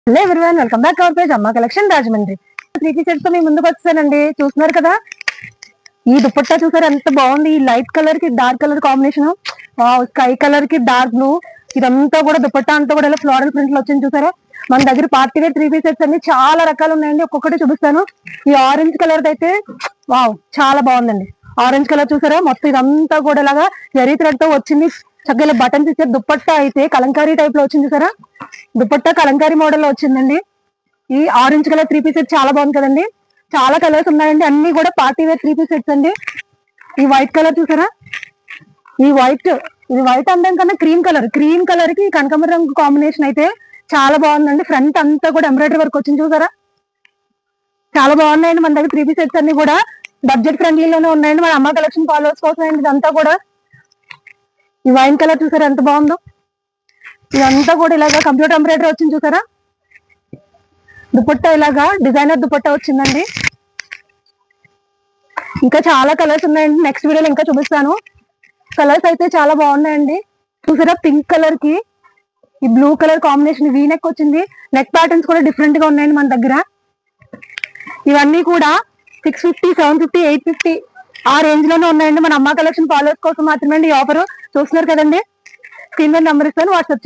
Hello everyone, welcome back our page అమ్మ collection Rajahmundry. 3 sets తో మీ ముందుకు వచ్చానండి. చూస్తున్నారు కదా, ఈ దుపట్టా చూసారు ఎంత బాగుంది. ఈ లైట్ కలర్ కి dark colour combination, sky colour కి డార్క్ బ్లూ, ఇదంతా కూడా దుపట్టా అంతా కూడా ఇలా ఫ్లోరల్ ప్రింట్ లో వచ్చింది. చూసారా, మన దగ్గర పార్టీ వేర్ 3 సెట్స్ అన్ని చాలా రకాలు ఉన్నాయండి. ఒక్కొక్కటి చూపిస్తాను. ఈ ఆరెంజ్ కలర్ అయితే వావ్ చాలా బాగుందండి. ఆరెంజ్ కలర్ చూసారా, మొత్తం ఇదంతా కూడా ఇలాగా జరీ థ్రెడ్ తో వచ్చింది. చక్కగా బటన్స్ ఇచ్చారు. దుపట్టా అయితే కలంకారీ టైప్ లో వచ్చింది. చూసారా, దుపట్టా కలంకారీ మోడల్ లో వచ్చిందండి. ఈ ఆరెంజ్ కలర్ 3 సెట్ చాలా బాగుంది కదండి. చాలా కలర్స్ ఉన్నాయండి, అన్ని కూడా పార్టీ వేర్ 3 సెట్స్ అండి. ఈ వైట్ కలర్ చూసారా, ఈ వైట్ అందం కన్నా క్రీమ్ కలర్ కి కనకాంబరం రంగు కాంబినేషన్ అయితే చాలా బాగుందండి. ఫ్రంట్ అంతా కూడా ఎంబ్రాయిడరీ వర్క్ వచ్చింది. చూసారా, చాలా బాగున్నాయండి. మన దగ్గర 3 సెట్స్ అన్ని కూడా బడ్జెట్ ఫ్రెండ్లీలోనే ఉన్నాయండి. మన అమ్మ కలెక్షన్ ఫాలోవర్స్ కోసం అండి ఇదంతా కూడా. ఈ వైన్ కలర్ చూసారా ఎంత బాగుందో. ఇదంతా కూడా ఇలాగా కంప్యూటర్ ఎంబ్రాయిడరీ వచ్చింది. చూసారా, దుపట్టా ఇలాగా డిజైనర్ దుపట్టా వచ్చిందండి. ఇంకా చాలా కలర్స్ ఉన్నాయండి, నెక్స్ట్ వీడియోలో ఇంకా చూపిస్తాను. కలర్స్ అయితే చాలా బాగున్నాయండి. చూసారా, పింక్ కలర్ కి ఈ blue colour combination V neck వచ్చింది. నెక్ ప్యాటర్న్స్ కూడా డిఫరెంట్ గా ఉన్నాయండి మన దగ్గర. ఇవన్నీ కూడా 650, 750, 850 ఆ రేంజ్ లోనే ఉన్నాయండి. మన అమ్మ కలెక్షన్ ఫాలోవర్స్ కోసం మాత్రమే ఈ ఆఫర్. చూస్తున్నారు కదండి, స్క్రీన్ మీద నెంబర్ ఇస్తాను, వాట్సాప్